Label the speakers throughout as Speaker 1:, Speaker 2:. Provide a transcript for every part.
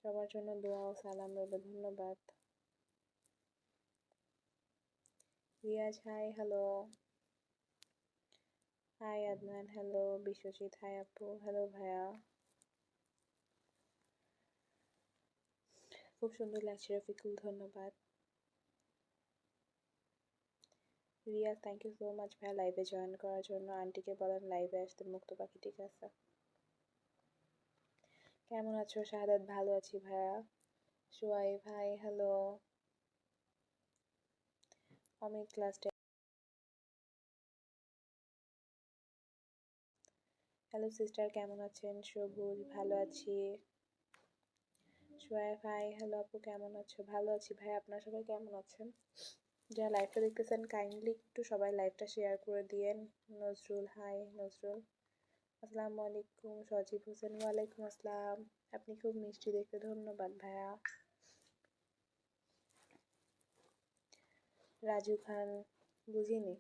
Speaker 1: সবার জন্য দোয়া ও সালাম রইল, ধন্যবাদ। Riaz hi, hello. Hi Adnan, hello. Biswajit hi আপু, হ্যালো ভাইয়া। খুব সুন্দর লাগছে রফিকুল, ধন্যবাদ। Riya thank you so much ভাইয়া লাইভে জয়েন করার জন্য। আন্টিকে বলেন লাইভে আসতে, মুক্ত পাখি ঠিক আছে। কেমন আছো শাহাদাত? ভালো আছি ভাইয়া। সোয়াই ভাই hello. Amit class 10। Hello sister, কেমন আছেন? সবুজ ভালো আছি। সোয়াই ভাই হ্যালো আপু, কেমন আছো? ভালো আছি ভাই, আপনারা সবাই কেমন আছেন? যারা লাইভটা দেখতেছেন কাইন্ডলি একটু সবাই লাইভটা শেয়ার করে দিয়েন। নজরুল হাই নজরুল। আসসালামু আলাইকুম। সজীব হোসেন ওয়ালাইকুম আসসালাম। আপনি খুব মিষ্টি দেখতে, ধন্যবাদ ভাইয়া। রাজু খান, বুঝিনি।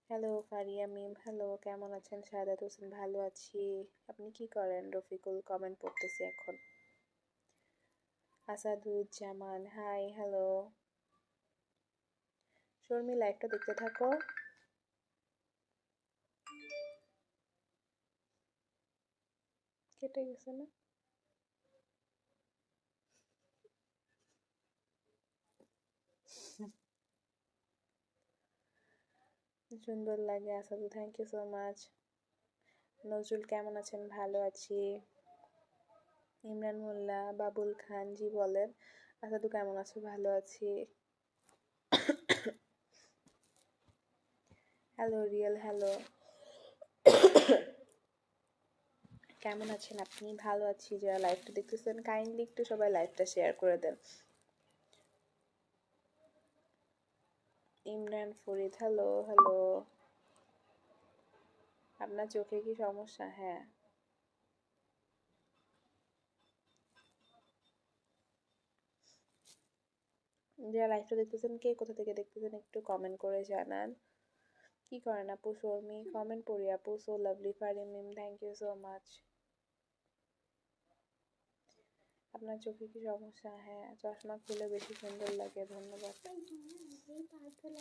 Speaker 1: হ্যালো ফারিয়া মিম, হ্যালো কেমন আছেন? শাহাদাত হোসেন ভালো আছি। আপনি কি করেন? রফিকুল কমেন্ট পড়তেছি এখন। Asaduzzaman hi hello. শর্মি লাইভটা দেখতে থাকো। কেটে গেছে না? সুন্দর লাগে Asadu, thank you so much. Nazrul কেমন আছেন? ভালো আছি। ইমরান মোল্লা, বাবুল খান জি বলেন। আসাদু কেমন আছো? ভালো আছি। Hello real, hello. কেমন আছেন আপনি? ভালো আছি। যারা লাইভটা দেখতেছেন কাইন্ডলি একটু সবাই লাইভটা শেয়ার করে দেন। Imran Farid hello hello. আপনার চোখে কি সমস্যা? হ্যাঁ। যারা লাইভটা দেখতেছেন কে কোথা থেকে দেখতেছেন একটু কমেন্ট করে জানান। কি করেন আপু? শর্মি কমেন্ট পড়ি আপু, so lovely. Farimim thank you so much. আপনার চোখে কি সমস্যা? হ্যাঁ, চশমা খুলে বেশি সুন্দর লাগে, ধন্যবাদ।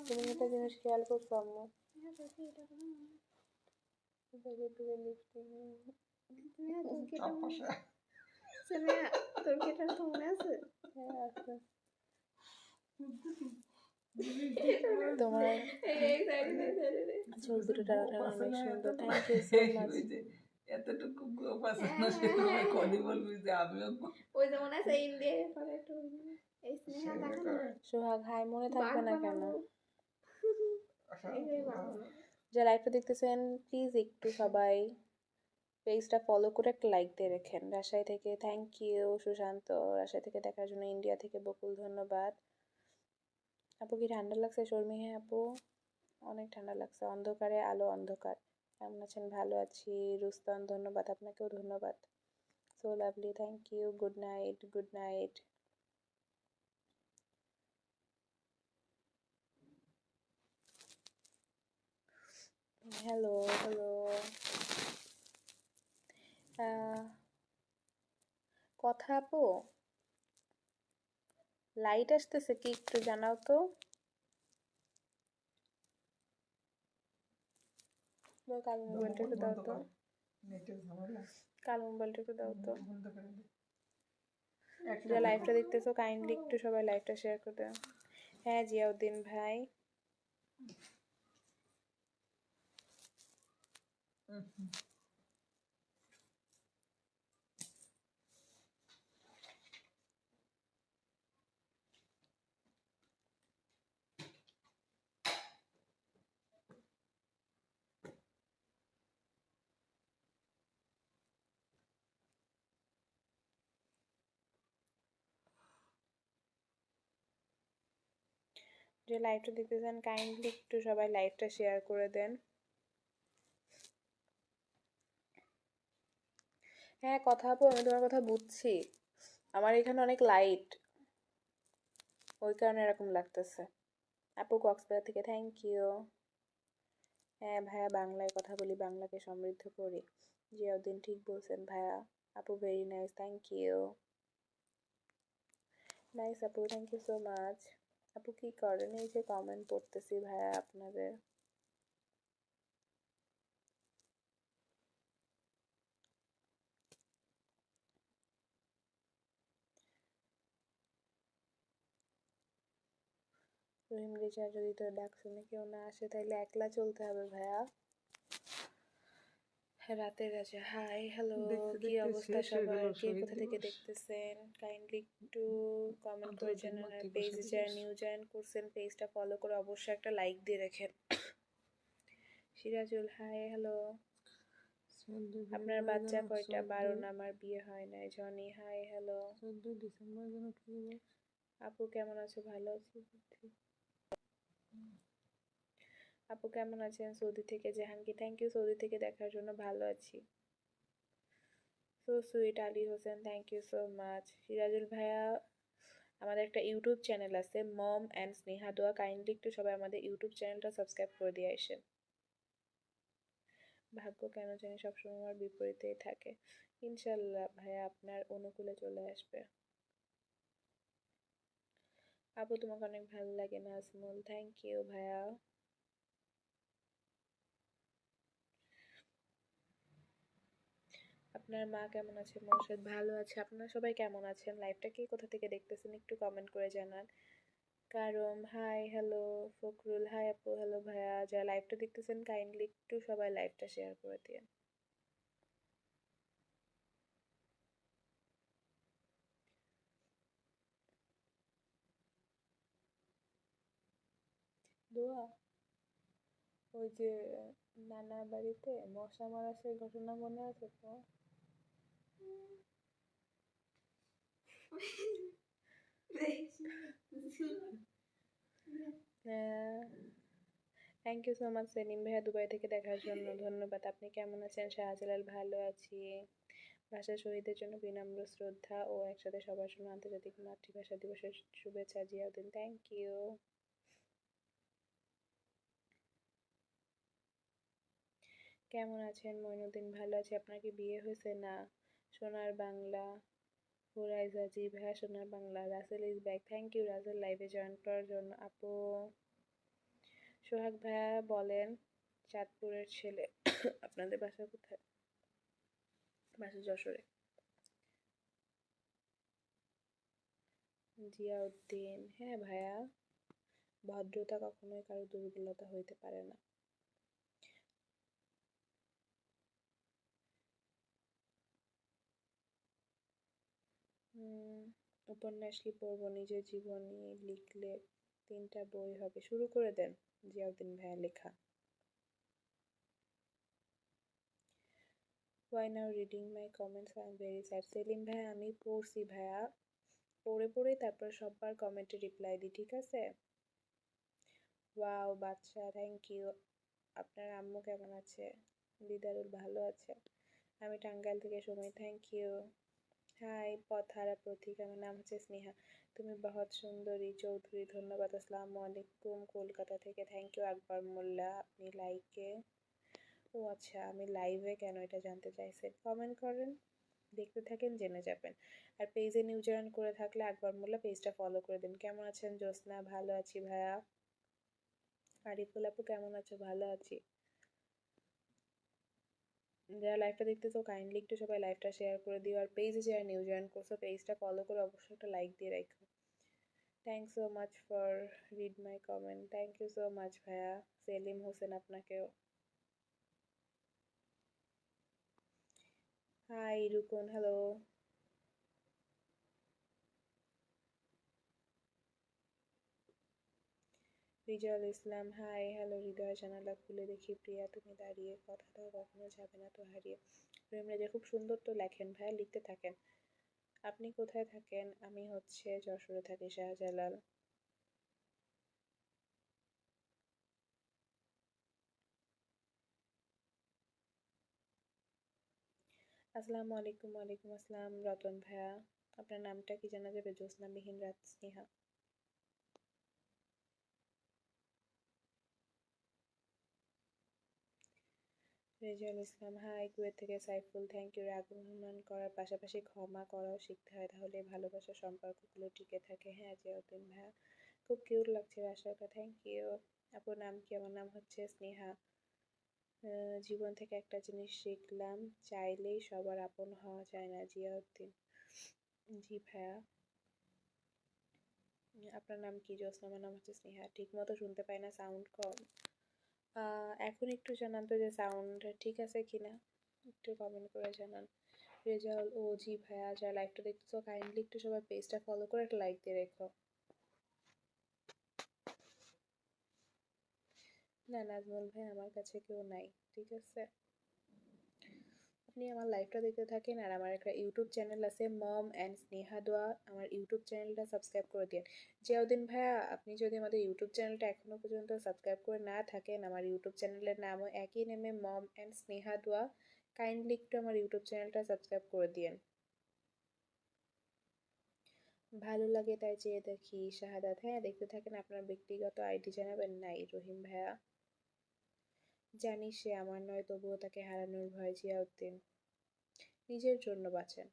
Speaker 1: তুমি একটা জিনিস খেয়াল করছো আম্মু? তোমার চোখ দুটো টানাটানি অনেক সুন্দর, থ্যাংক ইউ সো মাচ।
Speaker 2: এতটুকু সেভাবে কদি বলবি যে আমিও
Speaker 3: ওই যেমন আছে ইন্ডিয়া পরে একটু এই স্নেহা দেখানো
Speaker 1: সোহাগ হাই, মনে থাকবে না কেন?
Speaker 3: এইটাই বানানো।
Speaker 1: যারা লাইভটা দেখতেছেন প্লিজ একটু সবাই পেজটা ফলো করে একটা লাইক দিয়ে রাখেন। রাজশাহী থেকে থ্যাংক ইউ সুশান্ত, রাজশাহী থেকে দেখার জন্য। ইন্ডিয়া থেকে বকুল, ধন্যবাদ। আপু কি ঠান্ডা লাগছে? শর্মি হ্যাঁ আপু অনেক ঠান্ডা লাগছে। অন্ধকারে আলো অন্ধকার, কেমন আছেন? ভালো আছি। রুস্তান ধন্যবাদ, আপনাকেও ধন্যবাদ। So lovely, thank you. Good night, good night. Hello hello. কথা আপু লাইট আসতেছে কি একটু জানাও তো। কালো মোবাইলটা একটু দাও তো। কালো মোবাইলটা একটু দাও তো। যারা লাইভটা দেখতেছো কাইন্ডলি একটু সবাই লাইভটা শেয়ার করে দাও। হ্যাঁ জিয়াউদ্দিন ভাই। যে লাইভটা দেখতেছেন কাইন্ডলি একটু সবাই লাইভটা শেয়ার করে দেন। হ্যাঁ কথা আপু, আমি তোমার কথা বুঝছি। আমার এখানে অনেক লাইট, ওই কারণে এরকম লাগতেছে। আপু কক্সবাজার থেকে থ্যাংক ইউ। হ্যাঁ ভাইয়া বাংলায় কথা বলি, বাংলাকে সমৃদ্ধ করি। জিয়াউদ্দিন ঠিক বলছেন ভাইয়া। আপু very nice, thank you. Nice আপু, থ্যাংক ইউ সো মাচ। আপু কি করেন? এই যে কমেন্ট পড়তেছি ভাইয়া আপনাদের। রহিম রেজা, যদি তোর ডাক শুনে কেউ না আসে তাহলে একলা চলতে হবে ভাইয়া। রাতের রাজা, হাই হ্যালো,
Speaker 2: দেখতে
Speaker 1: কি
Speaker 2: দেখতে
Speaker 1: অবস্থা
Speaker 2: শেষ হয়ে
Speaker 1: সবার?
Speaker 2: গেল
Speaker 1: কে
Speaker 2: শহীদ
Speaker 1: কোথা থেকে
Speaker 2: দিবস।
Speaker 1: দেখতেছেন কাইন্ডলি একটু কমেন্ট করে
Speaker 2: আন্তর্জাতিক
Speaker 1: জানান। আর
Speaker 2: মাতৃভাষা
Speaker 1: পেজে যারা
Speaker 2: দিবস।
Speaker 1: নিউ জয়েন করছেন পেজটা ফলো করে অবশ্যই একটা লাইক দিয়ে রাখেন। Sirajul, hi hello.
Speaker 2: 14
Speaker 1: আপনার
Speaker 2: ফেব্রুয়ারি
Speaker 1: বাচ্চা
Speaker 2: যেন
Speaker 1: কয়টা?
Speaker 2: 14
Speaker 1: 12 না, আমার বিয়ে হয় নাই। Johnny, hi hello.
Speaker 2: 14 ডিসেম্বর যেন কি দিবস?
Speaker 1: আপু কেমন আছো? ভালো আছি বুদ্ধি। আপু কেমন আছেন? সৌদি থেকে জাহাঙ্গীর, থ্যাংক ইউ সৌদি থেকে দেখার জন্য, ভালো আছি। So sweet Ali Hossain, thank you so much. Sirajul ভাইয়া, আমাদের একটা ইউটিউব চ্যানেল আছে মম অ্যান্ড স্নেহা দোয়া, কাইন্ডলি একটু সবাই আমাদের ইউটিউব চ্যানেলটা সাবস্ক্রাইব করে দিয়ে আসেন। ভাগ্য কেন জানি সবসময় আমার বিপরীতেই থাকে। ইনশাল্লাহ ভাইয়া আপনার অনুকূলে চলে আসবে। আপু তোমাকে অনেক ভালো লাগে নাজমুল, থ্যাংক ইউ ভাইয়া। আপনার মা কেমন আছে? মোর্শেদ ভালো আছে। আপনারা সবাই কেমন আছেন? লাইভটা কে কোথা থেকে দেখতেছেন একটু কমেন্ট করে জানান। কারম, হাই হ্যালো। ফখরুল, হাই আপু, হ্যালো ভাইয়া। যারা লাইভটা দেখতেছেন কাইন্ডলি একটু সবাই লাইভটা শেয়ার করে দিন। দোয়া, ওই যে নানা বাড়িতে মশা মারা সেই ঘটনা মনে আছে তো? Thank you so much Selim ভাইয়া দুবাই থেকে দেখার জন্য, ধন্যবাদ। আপনি কেমন আছেন? শাহজালাল, ভালো আছি। ভাষা শহীদদের জন্য বিনম্র শ্রদ্ধা ও একসাথে সবার জন্য আন্তর্জাতিক মাতৃভাষা দিবসের শুভেচ্ছা জিয়াউদ্দিন, থ্যাংক ইউ। কেমন আছেন? মইনুদ্দিন, ভালো আছি। আপনার কি বিয়ে হয়েছে? না। সোনার বাংলা, হুরাইজা, জি ভাইয়া সোনার Bangla. Russell is back, thank you Russell লাইভে জয়েন করার জন্য। আপু সোহাগ ভাইয়া বলেন, চাঁদপুরের ছেলে। আপনাদের বাসা কোথায়? বাসা যশোরে। জিয়াউদ্দিন, হ্যাঁ ভাইয়া, ভদ্রতা কখনোই কারো দুর্বলতা হইতে পারে না। উপন্যাস কি পড়বো? নিজের জীবনী লিখলে 3টা বই হবে। শুরু করে দেন জিয়াউদ্দিন ভাইয়া লেখা। Why now reading my comments? I am very sad. Selim ভাইয়া, আমি পড়ছি ভাইয়া, পড়ে পড়ে তারপর সববার কমেন্টে রিপ্লাই দিই, ঠিক আছে? ওয়াও বাচ্চা, থ্যাংক ইউ। আপনার আম্মু কেমন আছে? দিদারুল, ভালো আছে। আমি টাঙ্গাইল থেকে সময়, থ্যাংক ইউ। হাই পথহারা প্রতীক, আমার নাম হচ্ছে স্নেহা। তুমি বহুত সুন্দরী চৌধুরী, ধন্যবাদ। আসসালামু আলাইকুম, কলকাতা থেকে, থ্যাংক ইউ আকবর মোল্লা। আপনি লাইকে, ও আচ্ছা, আমি লাইভে কেন এটা জানতে চাইছেন? কমেন্ট করেন, দেখতে থাকেন, জেনে যাবেন। আর পেজে নিউ জয়েন করে থাকলে আকবর মোল্লা পেজটা ফলো করে দিন। কেমন আছেন জ্যোৎস্না? ভালো আছি ভাইয়া। আরিফুল আপু কেমন আছো? ভালো আছি। যারা লাইভটা দেখতেছো কাইন্ডলি একটু সবাই লাইভটা শেয়ার করে দিও। আর পেজে যারা নিউ জয়েন করছো পেজটা ফলো করে অবশ্যই একটা লাইক দিয়ে রাখো। Thanks so much for read my comment, thank you so much ভাইয়া। সেলিম হোসেন, আপনাকেও hi. Rukun, hello. Rizal Islam, hi hello. হৃদয় জানালা খুলে দেখি প্রিয়া তুমি দাঁড়িয়ে, কথাটা কখনো যাবে না তো হারিয়ে। প্রেম রাজা, খুব সুন্দর তো লেখেন ভাইয়া, লিখতে থাকেন। আপনি কোথায় থাকেন? আমি হচ্ছে যশোরে থাকি। শাহজালাল, আসসালামু আলাইকুম। ওয়ালাইকুম আসসালাম রতন ভাইয়া। আপনার নামটা কি জানা যাবে? জ্যোৎস্না বিহীন রাত, স্নেহা। রেজাউল ইসলাম হাই, কুয়েত থেকে সাইফুল থ্যাংক ইউ। রাগ অভিমান করার পাশাপাশি ক্ষমা করাও শিখতে হয়, তাহলে ভালোবাসার সম্পর্কগুলো টিকে থাকে। হ্যাঁ জিয়াউদ্দিন ভাইয়া, খুব কিউট লাগছে রাশাটা, থ্যাংক ইউ। আপুর নাম কি? আমার নাম হচ্ছে স্নেহা। জীবন থেকে একটা জিনিস শিখলাম, চাইলেই সবার আপন হওয়া যায় না। জিয়াউদ্দিন জি ভাইয়া। আপনার নাম কি? জ্যোৎস্না। আমার নাম হচ্ছে স্নেহা। ঠিক মতো শুনতে পাই না, সাউন্ড কম। এখন একটু জানান তো যে সাউন্ড ঠিক আছে কিনা, একটু কমেন্ট করে জানান। রেজাউল ও জি ভাইয়া, যারা লাইভটা দেখতেছো কাইন্ডলি একটু সবাই পেজটা ফলো করে একটা লাইক দিয়ে রেখো। না নাজমুল ভাই, আমার কাছে কেউ নাই, ঠিক আছে। আপনি আমার লাইভটা দেখতে থাকেন, আর আমার একটা ইউটিউব চ্যানেল আছে মম অ্যান্ড স্নেহা দোয়া, আমার ইউটিউব চ্যানেলটা সাবস্ক্রাইব করে দিন। জিয়াউদ্দিন ভাইয়া, আপনি যদি আমাদের ইউটিউব চ্যানেলটা এখনো পর্যন্ত সাবস্ক্রাইব করে না থাকেন, আমার ইউটিউব চ্যানেলের নামও একই নেমে মম অ্যান্ড স্নেহা দোয়া, কাইন্ডলি একটু আমার ইউটিউব চ্যানেলটা সাবস্ক্রাইব করে দিন। ভালো লাগে তাই চেয়ে দেখি। শাহাদাত হ্যাঁ দেখতে থাকেন। আপনার ব্যক্তিগত আইডি জানাবেন। নাই রহিম ভাইয়া, জানি সে আমার নয়, তবুও তাকে হারানোর ভয়। জিয়াউদ্দিন নিজের জন্য বাঁচেন।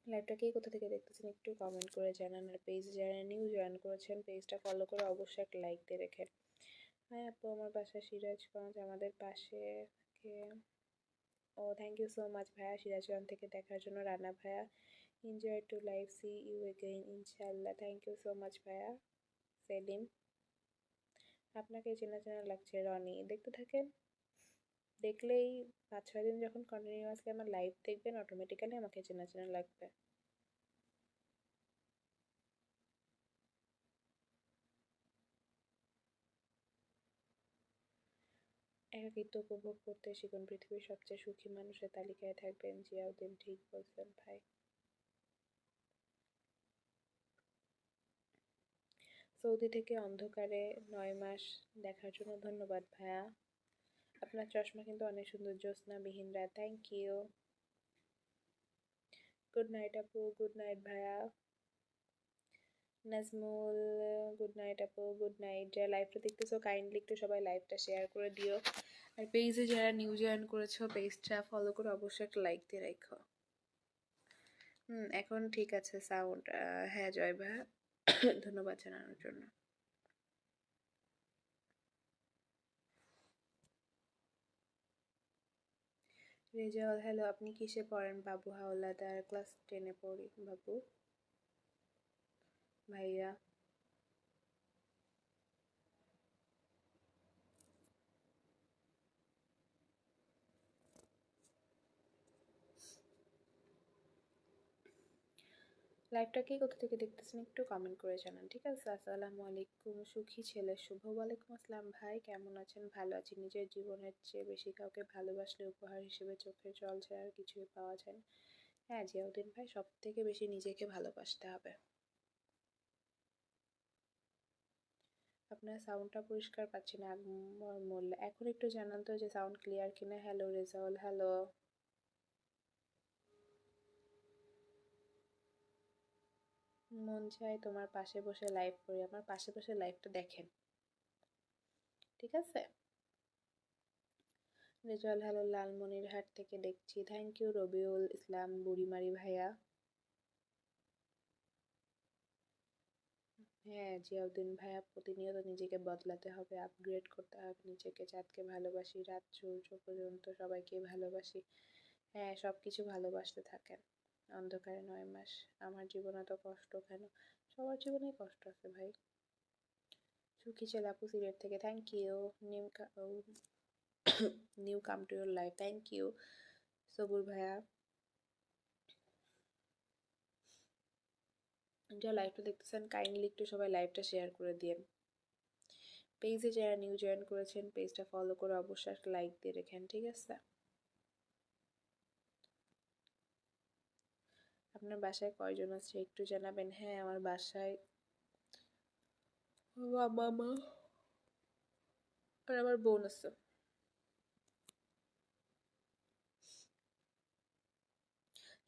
Speaker 1: লাইভটা কে কোথা থেকে দেখতেছেন একটু কমেন্ট করে জানান, আর পেজে যারা নিউ জয়েন করেছেন পেজটা ফলো করে অবশ্যই একটা লাইক দিয়ে রেখেন। হ্যাঁ আপু, আমার বাসা সিরাজগঞ্জ, আমাদের পাশে থেকে। ও থ্যাংক ইউ সো মাচ ভাইয়া, সিরাজগঞ্জ থেকে দেখার জন্য। রানা ভাইয়া, enjoy to live, see you again ইনশাল্লাহ। থ্যাংক ইউ সো মাচ ভাইয়া। সেলিম, আপনাকে চেনা চেনা লাগছে। রনি, দেখতে থাকেন, দেখলেই 5-6 দিন যখন কন্টিনিউয়াসলি আমার লাইভ দেখবেন অটোমেটিক্যালি আমাকে চেনা চেনা লাগবে। একাকিত্ব উপভোগ করতে শিখুন, পৃথিবীর সবচেয়ে সুখী মানুষের তালিকায় থাকবেন। জিয়াউদ্দিন ঠিক বলছেন ভাই। সৌদি থেকে অন্ধকারে 9 মাস দেখার জন্য ধন্যবাদ ভাইয়া। আপনার চশমা কিন্তু অনেক সুন্দর। জ্যোৎস্না বিহীন রাত, থ্যাংক ইউ। গুড নাইট আপু। গুড নাইট ভাইয়া। নাজমুল, গুড নাইট আপু। Good night. যারা লাইভটা দেখতেছো কাইন্ডলি একটু সবাই লাইভটা শেয়ার করে দিও, আর পেজে যারা নিউ জয়েন করেছো পেজটা ফলো করে অবশ্যই একটা লাইক দিয়ে রাখো। এখন ঠিক আছে সাউন্ড। হ্যাঁ জয় ভাইয়া, ধন্যবাদ জানানোর জন্য। রেজাউল হ্যালো, আপনি কিসে পড়েন? বাবু হাওলাদার, ক্লাস 10-এ পড়ি। বাবু ভাইয়া, লাইভটা কি কোথা থেকে দেখতেছেন একটু কমেন্ট করে জানান, ঠিক আছে। আসসালামু আলাইকুম সুখী ছেলে শুভ। ওয়ালাইকুম আসসালাম ভাই, কেমন আছেন? ভালো আছি। নিজের জীবনের চেয়ে বেশি কাউকে ভালোবাসলে উপহার হিসেবে চোখের জল ছাড়া আর কিছুই পাওয়া যায় না। হ্যাঁ জিয়াউদ্দিন ভাই, সব থেকে বেশি নিজেকে ভালোবাসতে হবে। আপনার সাউন্ডটা পরিষ্কার পাচ্ছি না। আকবর মোল্লা, এখন একটু জানান তো যে সাউন্ড ক্লিয়ার কিনা। Hello Rezaul, hello. মন চায় তোমার পাশে বসে লাইভ করি। আমার পাশে বসে লাইভটা দেখেন, ঠিক আছে। রেজাউল হ্যালো, লালমনিরহাট থেকে দেখছি, থ্যাংক ইউ। রবিউল ইসলাম বুড়িমারি ভাইয়া। হ্যাঁ জিয়াউদ্দিন ভাইয়া, প্রতিনিয়ত নিজেকে বদলাতে হবে, আপগ্রেড করতে হবে নিজেকে। চাঁদকে ভালোবাসি, রাত সূর্য পর্যন্ত সবাইকে ভালোবাসি। হ্যাঁ সব কিছু ভালোবাসতে থাকেন। অন্ধকারে 9 মাস, আমার জীবনে এত কষ্ট কেন? সবার জীবনেই কষ্ট আছে ভাই। সুখী ছেলে আপু সিলেট থেকে, thank you. New new come to your life, thank you. Sabur ভাইয়া, যারা লাইভটা দেখতেছেন কাইন্ডলি একটু সবাই লাইভটা শেয়ার করে দিন। পেজে যারা নিউ জয়েন করেছেন পেজটা ফলো করে অবশ্যই একটা লাইক দিয়ে রেখেন, ঠিক আছে। আপনার বাসায় কয়জন আছে একটু জানাবেন। হ্যাঁ আমার বাসায় বাবা মা আর আমার বোন আছে।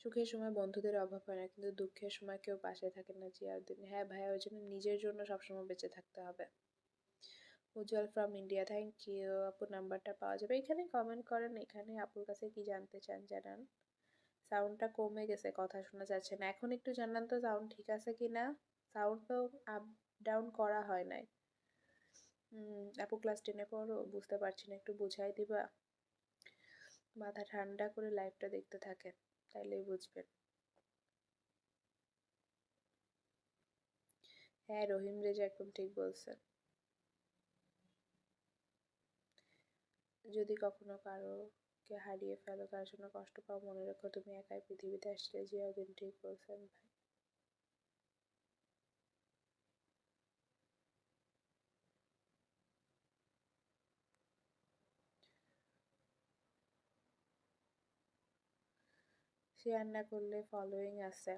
Speaker 1: সুখের সময় বন্ধুদের অভাব হয় না, কিন্তু দুঃখের সময় কেউ পাশে থাকে না জিয়াউদ্দিন। হ্যাঁ ভাইয়া, ওই জন্য নিজের জন্য সবসময় বেঁচে থাকতে হবে। উজ্জ্বল ফ্রম ইন্ডিয়া, থ্যাংক ইউ। আপুর নাম্বারটা পাওয়া যাবে এখানে? কমেন্ট করেন, এখানে আপুর কাছে কি জানতে চান জানান। সাউন্ডটা কমে গেছে, কথা শোনা যাচ্ছে না। এখন একটু জানান তো সাউন্ড ঠিক আছে কি না। সাউন্ড তো আপ ডাউন করা হয় নাই। আপু ক্লাস 10-এ পড়ো? বুঝতে পারছি না, একটু বুঝাই দিবা? মাথা ঠান্ডা করে লাইভটা দেখতে থাকেন, তাইলেই বুঝবেন। হ্যাঁ রহিম রেজা একদম ঠিক বলছেন। যদি কখনো কারোকে হারিয়ে ফেলো, তার জন্য কষ্ট পাও, মনে রেখো তুমি একাই পৃথিবীতে আসলে। জিয়াউদ্দিন ঠিক বলছেন ভাই। শেয়ার না করলে ফলোয়িং আছে।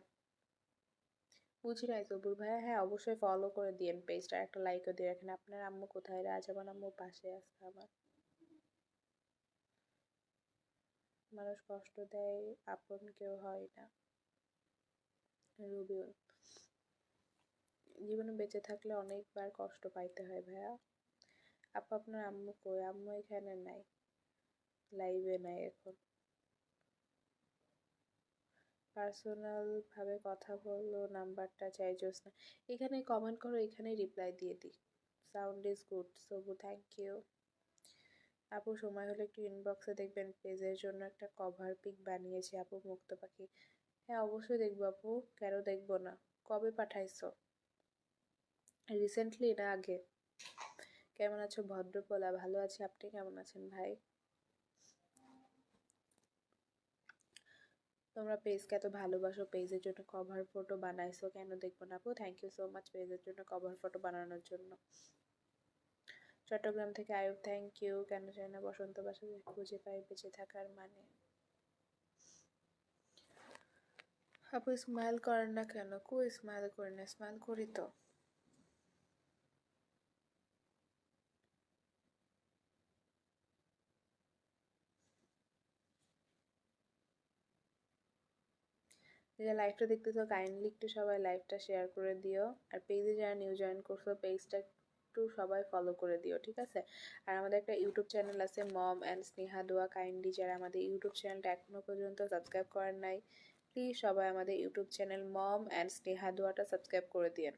Speaker 1: বুঝি নাই সবুর ভাইয়া। হ্যাঁ অবশ্যই ফলো করে দিয়েন পেজটা, একটা লাইকও দিয়ে রাখেন। আপনার আম্মু কোথায়? রাজ আমার আম্মু পাশে আছে আমার। মানুষ কষ্ট দেয়, আপন কেউ হয় না। রুবিউল, জীবনে বেঁচে থাকলে অনেকবার কষ্ট পাইতে হয় ভাইয়া। আপু আপনার আম্মু কই? আম্মু এখানে নাই, লাইভে নাই এখন। পার্সোনাল ভাবে কথা বললো, নাম্বারটা চাই জোসনা। এখানে কমেন্ট করো, এখানে রিপ্লাই দিয়ে দিই। Sound is good Sabu, thank you. আপু সময় হলে একটু ইনবক্সে দেখবেন, পেজের জন্য একটা কভার পিক বানিয়েছি আপু, মুক্ত পাখি। হ্যাঁ অবশ্যই দেখবো আপু, কেন দেখবো না। কবে পাঠাইছো? রিসেন্টলি না আগে? কেমন আছো ভদ্রপোলা? ভালো আছি, আপনি কেমন আছেন ভাই? তোমরা পেজকে এত ভালোবাসো, পেজের জন্য কভার ফটো বানাইছো, কেন দেখবো না আপু? থ্যাংক ইউ সো মাচ পেজের জন্য কভার ফটো বানানোর জন্য। চট্টগ্রাম থেকে আয়ুব, থ্যাংক ইউ। কেন চাই না বসন্ত বাসায় খুঁজে পাই বেঁচে থাকার মানে। আপু স্মাইল করেন না কেন? কই স্মাইল করি না, স্মাইল করি তো। যারা লাইভটা দেখতেছো কাইন্ডলি একটু সবাই লাইভটা শেয়ার করে দিও। আর পেজে যারা নিউ জয়েন করছো পেজটা একটু সবাই ফলো করে দিও, ঠিক আছে? আর আমাদের একটা ইউটিউব চ্যানেল আছে মম অ্যান্ড স্নেহা দোয়া, কাইন্ডলি যারা আমাদের ইউটিউব চ্যানেলটা এখনো পর্যন্ত সাবস্ক্রাইব করেন নাই, প্লিজ সবাই আমাদের YouTube channel Mom and Sneha দোয়াটা সাবস্ক্রাইব করে দিয়েন।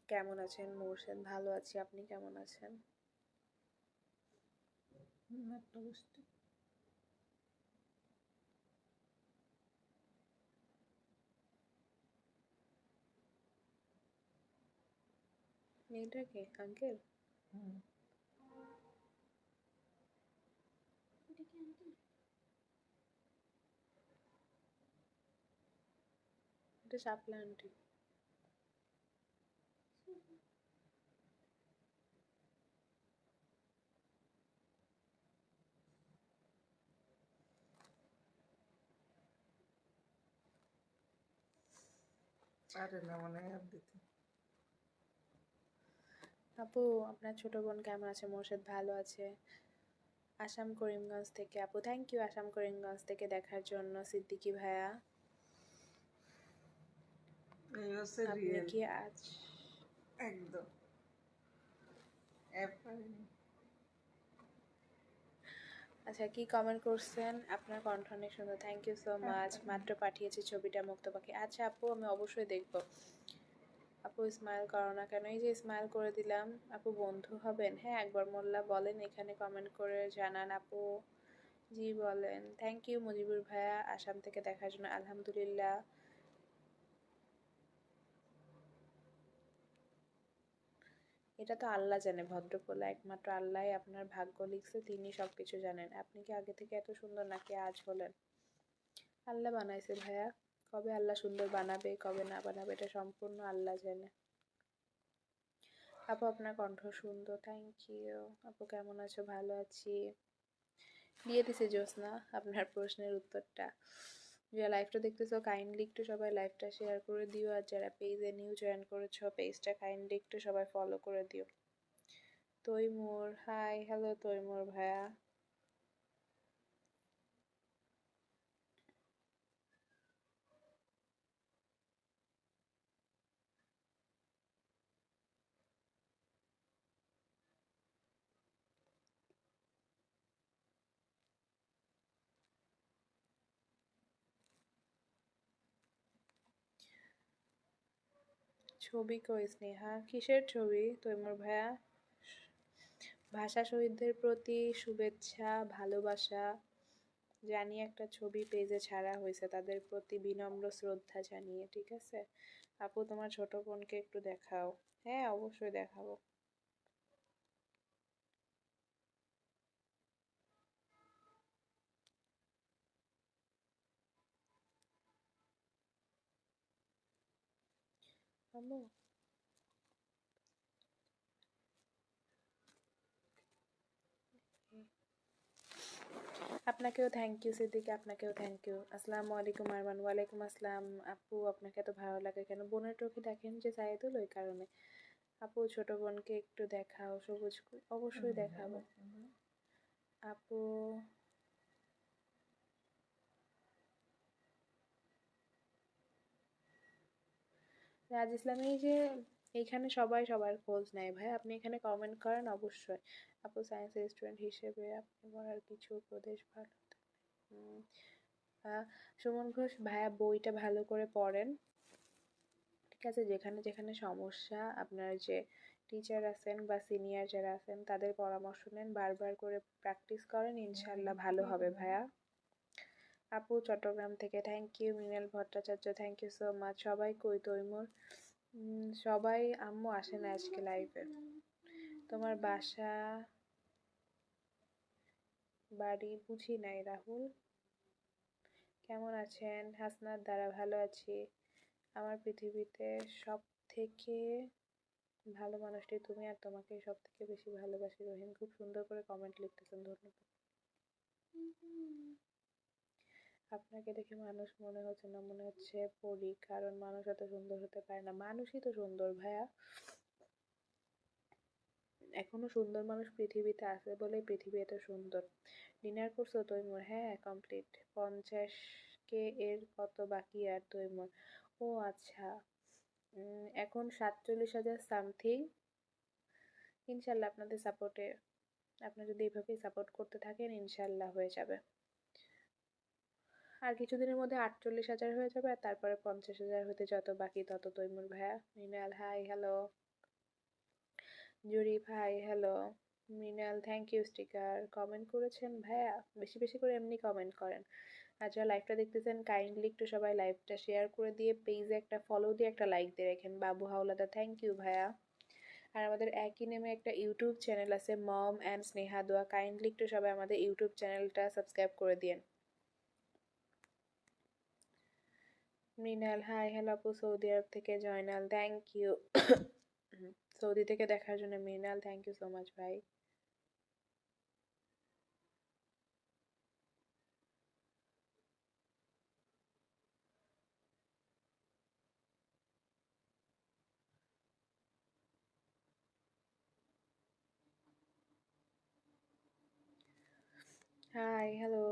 Speaker 1: কেমন আছেন মোরশেদ? ভালো আছি, আপনি কেমন আছেন?
Speaker 2: একটা বসতে
Speaker 1: মেয়েটা কে আঙ্কেল?
Speaker 3: এটা কি আন্টি?
Speaker 1: এটা শাপলা আন্টি।
Speaker 2: পারে না মনে হয় দিতে।
Speaker 1: আপু আপনার ছোট বোন কেমন আছে? মোরশেদ ভালো আছে। আসাম করিমগঞ্জ থেকে আপু, থ্যাংক ইউ আসাম করিমগঞ্জ থেকে দেখার জন্য। সিদ্দিকি ভাইয়া,
Speaker 2: এই হচ্ছে
Speaker 1: আপনি
Speaker 2: রিয়েল
Speaker 1: কি আজ
Speaker 2: একদম অ্যাপ পারেনি।
Speaker 1: আচ্ছা কি কমেন্ট করছেন? আপনার কণ্ঠ অনেক সুন্দর, থ্যাংক ইউ সো মাচ। মাত্র পাঠিয়েছি ছবিটা, মুক্ত পাখি। আচ্ছা আপু আমি অবশ্যই দেখব। আপু স্মাইল করো না কেন? এই যে স্মাইল করে দিলাম। আপু বন্ধু হবেন? হ্যাঁ একবার মোল্লা বলেন, এখানে কমেন্ট করে জানান আপু। জি বলেন। থ্যাংক ইউ মুজিবুর ভাইয়া আসাম থেকে দেখার জন্য। আলহামদুলিল্লাহ। এটা তো আল্লাহ জানে ভদ্রপোলা, একমাত্র আল্লাহই আপনার ভাগ্য লিখছে, তিনি সবকিছু জানেন। আপনি কি আগে থেকে এত সুন্দর নাকি আজ হলেন? আল্লাহ বানাইছে ভাইয়া, কবে আল্লাহ সুন্দর বানাবে কবে না বানাবে এটা সম্পূর্ণ আল্লাহ জানে। আপু আপনার কণ্ঠ সুন্দর, থ্যাংক ইউ। আপু কেমন আছো? ভালো আছি। দিয়ে দিছে জোসনা আপনার প্রশ্নের উত্তরটা। যারা লাইভটা দেখতেছো কাইন্ডলি একটু সবাই লাইভটা শেয়ার করে দিও, আর যারা পেজে নিউ জয়েন করেছো পেজটা কাইন্ডলি একটু সবাই ফলো করে দিও। তৈমুর, হাই হ্যালো তৈমুর ভাইয়া। ছবি কই স্নেহা? কিসের ছবি তৈমুর ভাইয়া? ভাষা শহীদদের প্রতি শুভেচ্ছা, ভালোবাসা জানিয়ে একটা ছবি পেজে ছাড়া হয়েছে, তাদের প্রতি বিনম্র শ্রদ্ধা জানিয়ে। ঠিক আছে আপু, তোমার ছোট বোনকে একটু দেখাও। হ্যাঁ অবশ্যই দেখাবো। আম্মু আপনাকেও থ্যাংক ইউ সিদ্দিক, আপনাকেও থ্যাংক ইউ। আসসালামু আলাইকুম আরমান। ওয়ালাইকুম আসসালাম। আপু আপনাকে এত ভালো লাগে কেন? বোনের চোখে দেখেন যে সাইদুল, ওই কারণে। আপু ছোট বোনকে একটু দেখাও। সবুজ অবশ্যই দেখাবো আপু। রাজ ইসলাম, এই যে এইখানে সবাই সবার খোঁজ নেয় ভাই, আপনি এখানে কমেন্ট করেন অবশ্যই। আপু সায়েন্সের স্টুডেন্ট হিসেবে আপনি পড়ার কিছু উপদেশ ভালো। উম, সুমন ঘোষ ভাইয়া, বইটা ভালো করে পড়েন। ঠিক আছে, যেখানে যেখানে সমস্যা আপনার যে টিচার আছেন বা সিনিয়র যারা আছেন তাদের পরামর্শ নেন, বারবার করে প্র্যাকটিস করেন, ইনশাল্লাহ ভালো হবে ভাইয়া। আপু চট্টগ্রাম থেকে thank you. Mrinal Bhattacharya thank you so much. সবাই কই তৈমুর? সবাই, আম্মু আসে না আজকে লাইভে। তোমার বাসা বাড়ি বুঝি নাই রাহুল। কেমন আছেন? হাসনাত দ্বারা ভালো আছি। আমার পৃথিবীতে সব থেকে ভালো মানুষটি তুমি, আর তোমাকে সব থেকে বেশি ভালোবাসি রহিম। খুব সুন্দর করে কমেন্ট লিখতেছেন, ধন্যবাদ। আপনাকে দেখে মানুষ মনে হচ্ছে না, মনে হচ্ছে পরী, কারণ মানুষ এত সুন্দর হতে পারে না। মানুষই তো সুন্দর ভাইয়া, এখনো সুন্দর মানুষ পৃথিবীতে আছে বলেই পৃথিবী এত সুন্দর। ডিনার করছো তৈমুর? হ্যাঁ কমপ্লিট। 50K এর কত বাকি আর তৈমুর? ও আচ্ছা, এখন 47,000 সামথিং। ইনশাল্লাহ আপনাদের সাপোর্টে, আপনারা যদি এভাবেই সাপোর্ট করতে থাকেন ইনশাল্লাহ হয়ে যাবে। আর কিছুদিনের মধ্যে 48,000 হয়ে যাবে, আর তারপরে 50,000 হতে যত বাকি তত। তৈমুর ভাইয়া। Mrinal hi hello. জুরিফ hi hello. Mrinal thank you sticker. Comment করেছেন ভাইয়া, বেশি বেশি করে এমনি কমেন্ট করেন। আর যারা লাইভটা দেখতেছেন কাইন্ডলি একটু সবাই লাইভটা শেয়ার করে দিয়ে পেজে একটা ফলো দিয়ে একটা লাইক দিয়ে রাখেন। বাবু হাওলাদার থ্যাংক ইউ ভাইয়া। আর আমাদের একই নেমে একটা ইউটিউব চ্যানেল আছে, মম অ্যান্ড স্নেহা দোয়া। কাইন্ডলি একটু সবাই আমাদের ইউটিউব চ্যানেলটা সাবস্ক্রাইব করে দিন। মৃণাল হাই হ্যালো আপু, সৌদি আরব থেকে জয়নাল থ্যাংক ইউ। সৌদি থেকে দেখার জন্য Mrinal thank you so much ভাই। হাই হ্যালো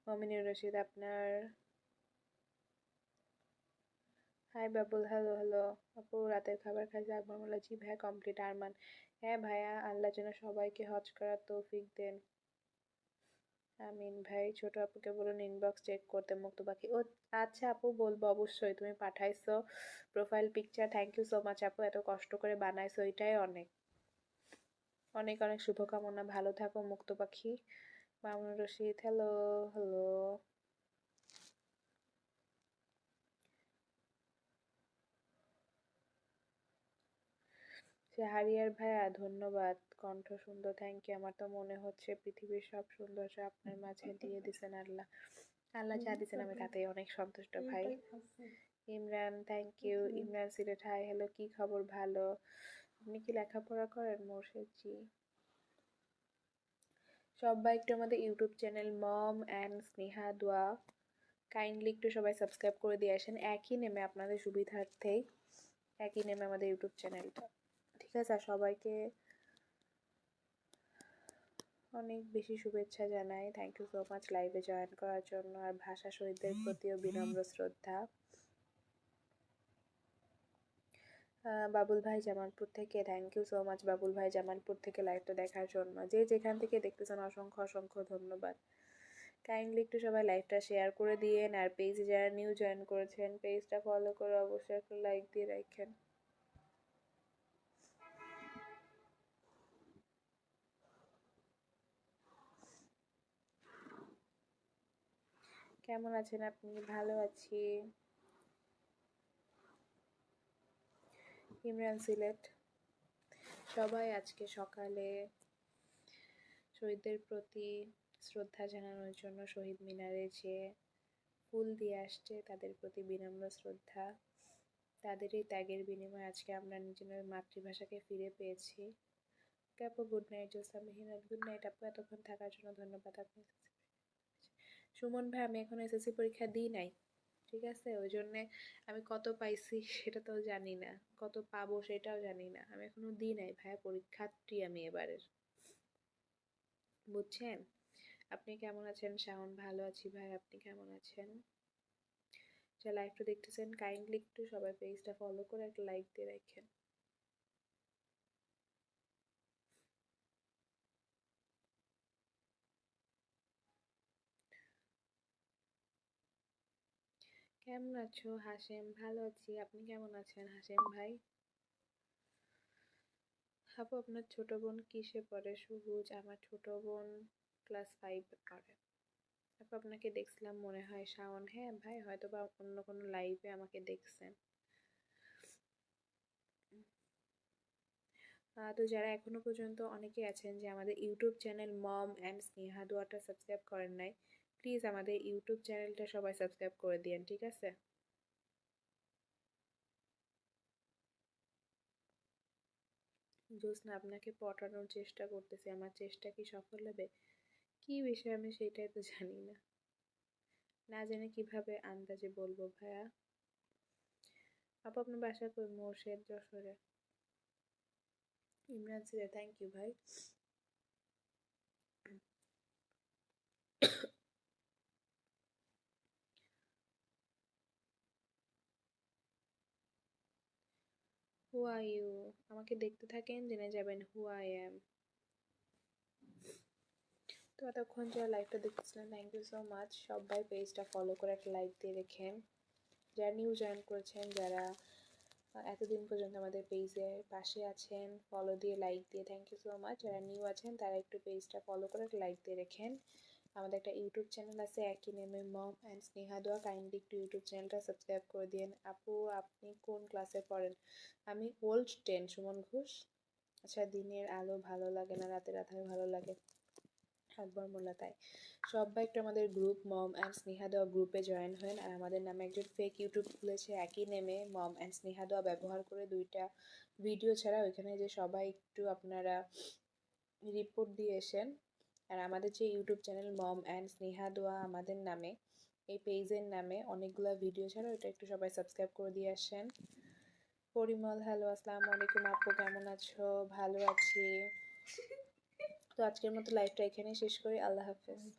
Speaker 1: মমিনুর রশিদ আপনার। Hi Babul hello hello. আপু রাতের খাবার খাইছে? আকবর মোল্লা জি ভাইয়া কমপ্লিট। আরমান হ্যাঁ ভাইয়া, আল্লাহ যেন সবাইকে হজ করার তৌফিক দেন। আমিন ভাই। ছোট আপুকে বলুন ইনবক্স চেক করতে, মুক্ত পাখি। ও আচ্ছা আপু, বলবো অবশ্যই। তুমি পাঠাইছো profile picture, thank you so much আপু, এত কষ্ট করে বানাইছো, এটাই অনেক অনেক অনেক শুভকামনা। ভালো থাকো মুক্ত পাখি। Mamunur Rashid hello hello. শাহরিয়ার ভাইয়া ধন্যবাদ, কণ্ঠ সুন্দর, থ্যাংক ইউ। আমার তো মনে হচ্ছে পৃথিবীর সব সৌন্দর্য আপনার মাঝে দিয়ে দিছেন আল্লাহ। আল্লাহ যা দিছেন আমি তাতেই অনেক সন্তুষ্ট ভাই। Imran thank you. Imran Sylhet hi hello, কি খবর? ভালো। আপনি কি লেখাপড়া করেন মোর্শেদ জি? সবাই একটু আমাদের YouTube channel Mom and Sneha দোয়া কাইন্ডলি একটু সবাই সাবস্ক্রাইব করে দিয়ে আসেন। একই নেমে আপনাদের সুবিধার্থেই, একই নেমে আমাদের ইউটিউব চ্যানেলটা। ঠিক আছে, আর সবাইকে অনেক বেশি শুভেচ্ছা জানাই। থ্যাংক ইউ সো মাচ লাইভে জয়েন করার জন্য। আর ভাষা শহীদদের প্রতিও বিনম্র শ্রদ্ধা। বাবুল ভাই জামালপুর থেকে thank you so much Babul ভাই জামালপুর থেকে লাইভটা দেখার জন্য। যে যেখান থেকে দেখতেছেন অসংখ্য অসংখ্য ধন্যবাদ। কাইন্ডলি একটু সবাই লাইভটা শেয়ার করে দিয়েন, আর পেজে যারা নিউ জয়েন করেছেন পেজটা ফলো করে অবশ্যই একটা লাইক দিয়ে রাখেন। কেমন আছেন আপনি? ভালো আছি। ইমরান সিলেট। সবাই আজকে সকালে শহীদদের প্রতি শ্রদ্ধা জানানোর জন্য শহীদ মিনারে যেয়ে ফুল দিয়ে আসছে, তাদের প্রতি বিনম্র শ্রদ্ধা। তাদের এই ত্যাগের বিনিময়ে আজকে আমরা নিজেদের মাতৃভাষাকে ফিরে পেয়েছি। আপু গুড নাইট। জোসা মেহিনাত গুড নাইট আপু, এতক্ষণ থাকার জন্য ধন্যবাদ। আপনি সুমন ভাই, আমি এখন এসএসসি পরীক্ষা দিই নাই, ঠিক আছে? ওই জন্যে আমি কত পাইছি সেটা তো জানি না, কত পাবো সেটাও জানি না, আমি এখনো দিই নাই ভাইয়া, পরীক্ষার্থী আমি এবারের, বুঝছেন? আপনি কেমন আছেন? শাওন ভালো আছি ভাই, আপনি কেমন আছেন? যা লাইভটা দেখতেছেন কাইন্ডলি একটু সবাই পেজটা ফলো করে একটা লাইক দিয়ে রাখেন। কেমন আছো হাশেম? ভালো আছি, আপনি কেমন আছেন হাশেম ভাই? আপু আপনার ছোট বোন কিসে পড়ে? সবুজ, আমার ছোট বোন ক্লাস 5 পড়ে। আপু আপনাকে দেখছিলাম মনে হয় শাওন। হ্যাঁ ভাই, হয়তো বা অন্য কোনো লাইভে আমাকে দেখছেন। তো যারা এখনো পর্যন্ত অনেকে আছেন যে আমাদের YouTube channel Mom and Sneha দোয়াটা সাবস্ক্রাইব করেন নাই, প্লিজ আমাদের ইউটিউব চ্যানেলটা সবাই সাবস্ক্রাইব করে দিয়েন, ঠিক আছে? জোসনা, আপনাকে পটানোর চেষ্টা করতেছি, আমার চেষ্টা কি সফল হবে? কি বিষয় আমি সেটাই তো জানি না, না জেনে কিভাবে আন্দাজে বলবো ভাইয়া। আপু আপনার বাসা কই? মোর্শেদ, যশোরে। ইমরান সিরা, থ্যাংক ইউ ভাই। হু আর ইউ? আমাকে দেখতে থাকেন, জেনে যাবেন হু আই এম। তো এতক্ষণ যারা লাইভটা দেখতেছিলেন থ্যাংক ইউ সো মাচ। সবাই পেজটা ফলো করে একটা লাইক দিয়ে রেখেন। যারা নিউ জয়েন করেছেন, যারা এতদিন পর্যন্ত আমাদের পেজের পাশে আছেন, ফলো দিয়ে লাইক দিয়ে থ্যাংক ইউ সো মাচ। যারা নিউ আছেন তারা একটু পেজটা ফলো করে একটা লাইক দিয়ে রেখেন। আমাদের একটা ইউটিউব চ্যানেল আছে একই নেমে, মম অ্যান্ড স্নেহা দোয়া, কাইন্ডলি একটু ইউটিউব চ্যানেলটা সাবস্ক্রাইব করে দিন। আপু আপনি কোন ক্লাসে পড়েন? আমি ওল্ড 10, সুমন ঘোষ। আচ্ছা, দিনের আলো ভালো লাগে না, রাতের আধার ভালো লাগে? আকবর মোল্লা, তাই সবাই একটু আমাদের গ্রুপ মম অ্যান্ড স্নেহা দোয়া গ্রুপে জয়েন হন। আর আমাদের নামে একজন ফেক ইউটিউব খুলেছে একই নেমে, মম অ্যান্ড স্নেহা দোয়া ব্যবহার করে 2টা ভিডিও ছাড়া, ওইখানে যে সবাই একটু আপনারা রিপোর্ট দিয়ে এসেন। আর আমাদের যে YouTube channel Mom and Sneha দোয়া আমাদের নামে, এই পেজের নামে অনেকগুলো ভিডিও ছাড়া, ওইটা একটু সবাই সাবস্ক্রাইব করে দিয়ে আসেন। পরিমল, হ্যালো, আসসালামু আলাইকুম আপু, কেমন আছো? ভালো আছি। তো আজকের মতো লাইভটা এখানেই শেষ করি, আল্লাহ হাফেজ।